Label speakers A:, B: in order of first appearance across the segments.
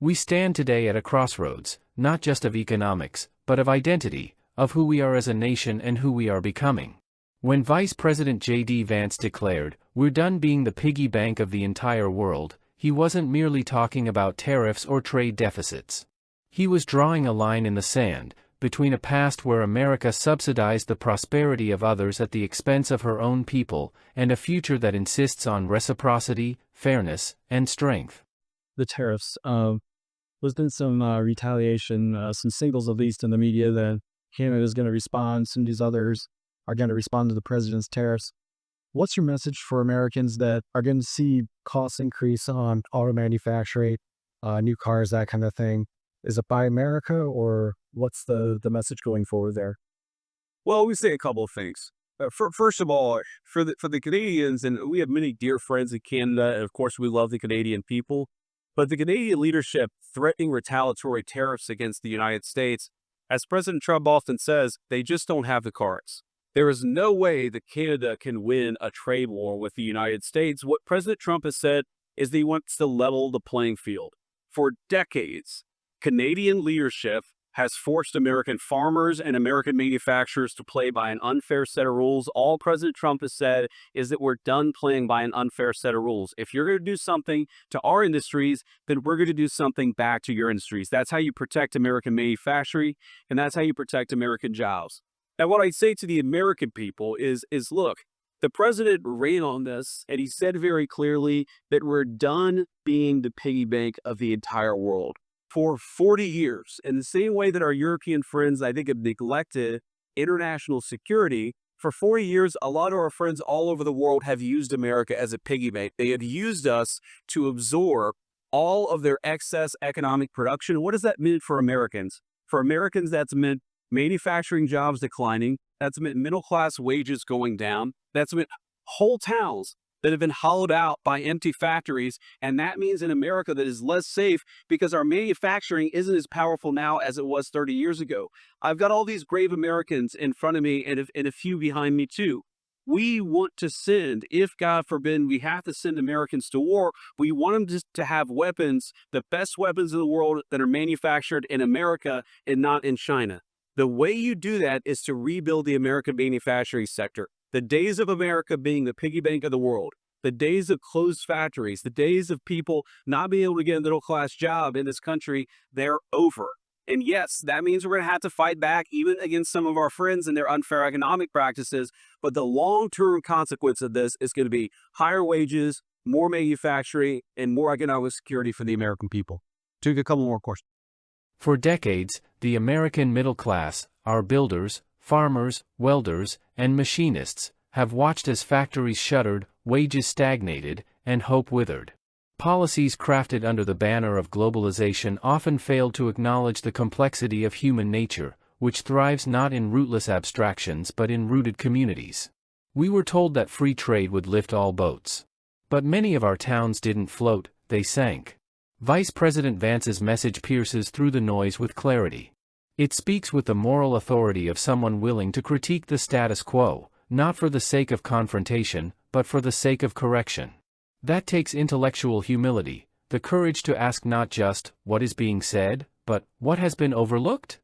A: We stand today at a crossroads, not just of economics, but of identity, of who we are as a nation and who we are becoming. When Vice President J.D. Vance declared, "We're done being the piggy bank of the entire world," he wasn't merely talking about tariffs or trade deficits. He was drawing a line in the sand, between a past where America subsidized the prosperity of others at the expense of her own people, and a future that insists on reciprocity, fairness, and strength.
B: The tariffs. There's been some retaliation, some signals at least in the media that Canada is going to respond, some of these others are going to respond to the president's tariffs. What's your message for Americans that are going to see costs increase on auto manufacturing, new cars, that kind of thing? Is it Buy America, or what's the message going forward there?
C: Well, we say a couple of things. First of all, for the Canadians, and we have many dear friends in Canada, and of course we love the Canadian people, but the Canadian leadership threatening retaliatory tariffs against the United States, as President Trump often says, they just don't have the cards. There is no way that Canada can win a trade war with the United States. What President Trump has said is that he wants to level the playing field. For decades, Canadian leadership has forced American farmers and American manufacturers to play by an unfair set of rules. All President Trump has said is that we're done playing by an unfair set of rules. If you're going to do something to our industries, then we're going to do something back to your industries. That's how you protect American manufacturing, and that's how you protect American jobs. Now, what I say to the American people is look, the president ran on this, and he said very clearly that we're done being the piggy bank of the entire world. For 40 years, in the same way that our European friends, I think, have neglected international security, for 40 years, a lot of our friends all over the world have used America as a piggy bank. They have used us to absorb all of their excess economic production. What does that mean for Americans? For Americans, that's meant manufacturing jobs declining. That's meant middle-class wages going down. That's meant whole towns that have been hollowed out by empty factories. And that means in America that is less safe because our manufacturing isn't as powerful now as it was 30 years ago. I've got all these brave Americans in front of me and a few behind me too. We want to send, if God forbid we have to send Americans to war, we want them to have weapons, the best weapons in the world that are manufactured in America and not in China. The way you do that is to rebuild the American manufacturing sector. The days of America being the piggy bank of the world, the days of closed factories, the days of people not being able to get a middle-class job in this country, they're over. And yes, that means we're going to have to fight back even against some of our friends and their unfair economic practices. But the long-term consequence of this is going to be higher wages, more manufacturing, and more economic security for the American people. Take a couple more questions.
A: For decades, the American middle class, our builders, farmers, welders, and machinists, have watched as factories shuttered, wages stagnated, and hope withered. Policies crafted under the banner of globalization often failed to acknowledge the complexity of human nature, which thrives not in rootless abstractions but in rooted communities. We were told that free trade would lift all boats. But many of our towns didn't float, they sank. Vice President Vance's message pierces through the noise with clarity. It speaks with the moral authority of someone willing to critique the status quo, not for the sake of confrontation, but for the sake of correction. That takes intellectual humility, the courage to ask not just, what is being said, but, what has been overlooked?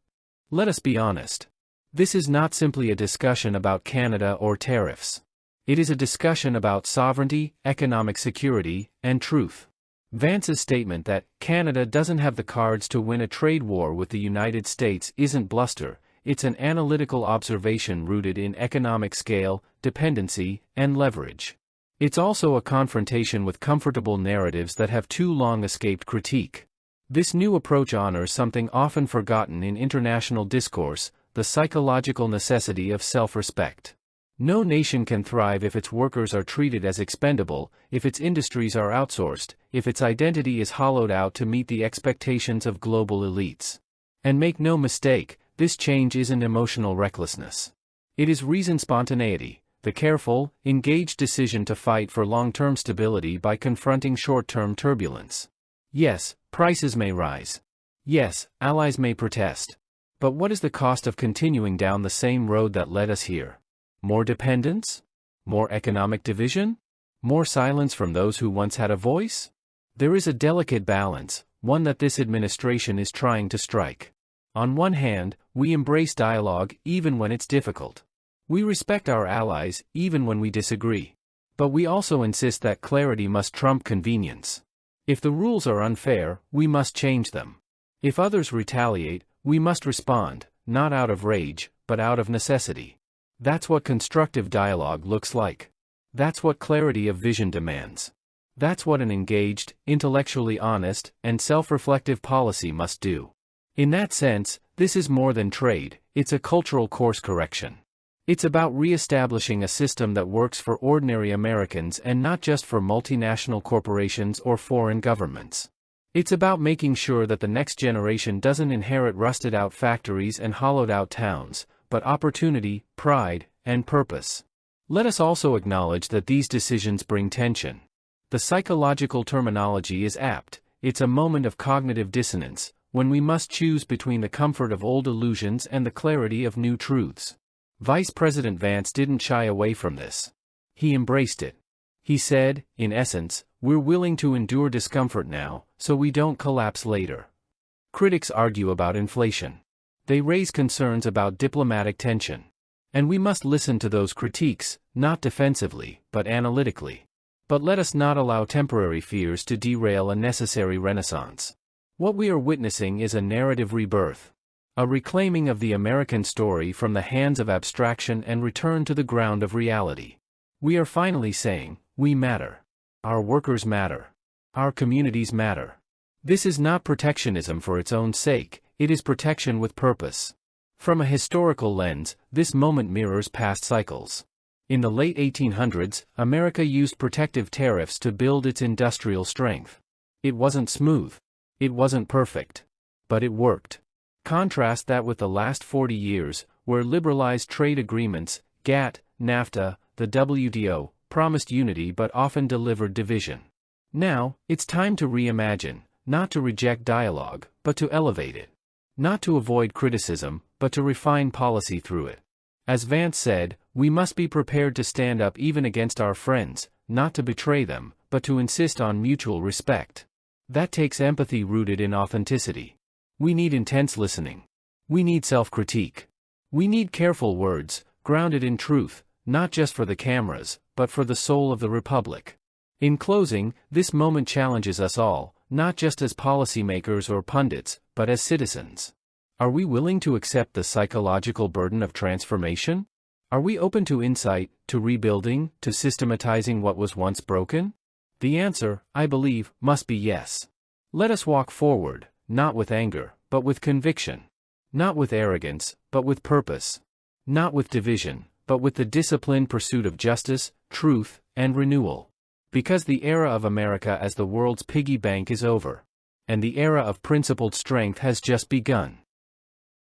A: Let us be honest. This is not simply a discussion about Canada or tariffs. It is a discussion about sovereignty, economic security, and truth. Vance's statement that Canada doesn't have the cards to win a trade war with the United States isn't bluster, it's an analytical observation rooted in economic scale, dependency, and leverage. It's also a confrontation with comfortable narratives that have too long escaped critique. This new approach honors something often forgotten in international discourse, the psychological necessity of self-respect. No nation can thrive if its workers are treated as expendable, if its industries are outsourced, if its identity is hollowed out to meet the expectations of global elites. And make no mistake, this change isn't emotional recklessness. It is reasoned spontaneity, the careful, engaged decision to fight for long-term stability by confronting short-term turbulence. Yes, prices may rise. Yes, allies may protest. But what is the cost of continuing down the same road that led us here? More dependence? More economic division? More silence from those who once had a voice? There is a delicate balance, one that this administration is trying to strike. On one hand, we embrace dialogue even when it's difficult. We respect our allies even when we disagree. But we also insist that clarity must trump convenience. If the rules are unfair, we must change them. If others retaliate, we must respond, not out of rage, but out of necessity. That's what constructive dialogue looks like. That's what clarity of vision demands. That's what an engaged, intellectually honest, and self-reflective policy must do. In that sense, this is more than trade, it's a cultural course correction. It's about re-establishing a system that works for ordinary Americans and not just for multinational corporations or foreign governments. It's about making sure that the next generation doesn't inherit rusted-out factories and hollowed-out towns, but opportunity, pride, and purpose. Let us also acknowledge that these decisions bring tension. The psychological terminology is apt. It's a moment of cognitive dissonance, when we must choose between the comfort of old illusions and the clarity of new truths. Vice President Vance didn't shy away from this. He embraced it. He said, in essence, we're willing to endure discomfort now, so we don't collapse later. Critics argue about inflation. They raise concerns about diplomatic tension. And we must listen to those critiques, not defensively, but analytically. But let us not allow temporary fears to derail a necessary renaissance. What we are witnessing is a narrative rebirth. A reclaiming of the American story from the hands of abstraction and return to the ground of reality. We are finally saying, we matter. Our workers matter. Our communities matter. This is not protectionism for its own sake, it is protection with purpose. From a historical lens, this moment mirrors past cycles. In the late 1800s, America used protective tariffs to build its industrial strength. It wasn't smooth. It wasn't perfect. But it worked. Contrast that with the last 40 years, where liberalized trade agreements, GATT, NAFTA, the WTO, promised unity but often delivered division. Now, it's time to reimagine, not to reject dialogue, but to elevate it. Not to avoid criticism, but to refine policy through it. As Vance said, we must be prepared to stand up even against our friends, not to betray them, but to insist on mutual respect. That takes empathy rooted in authenticity. We need intense listening. We need self-critique. We need careful words, grounded in truth, not just for the cameras, but for the soul of the Republic. In closing, this moment challenges us all, not just as policymakers or pundits, but as citizens. Are we willing to accept the psychological burden of transformation? Are we open to insight, to rebuilding, to systematizing what was once broken? The answer, I believe, must be yes. Let us walk forward, not with anger, but with conviction. Not with arrogance, but with purpose. Not with division, but with the disciplined pursuit of justice, truth, and renewal. Because the era of America as the world's piggy bank is over. And the era of principled strength has just begun.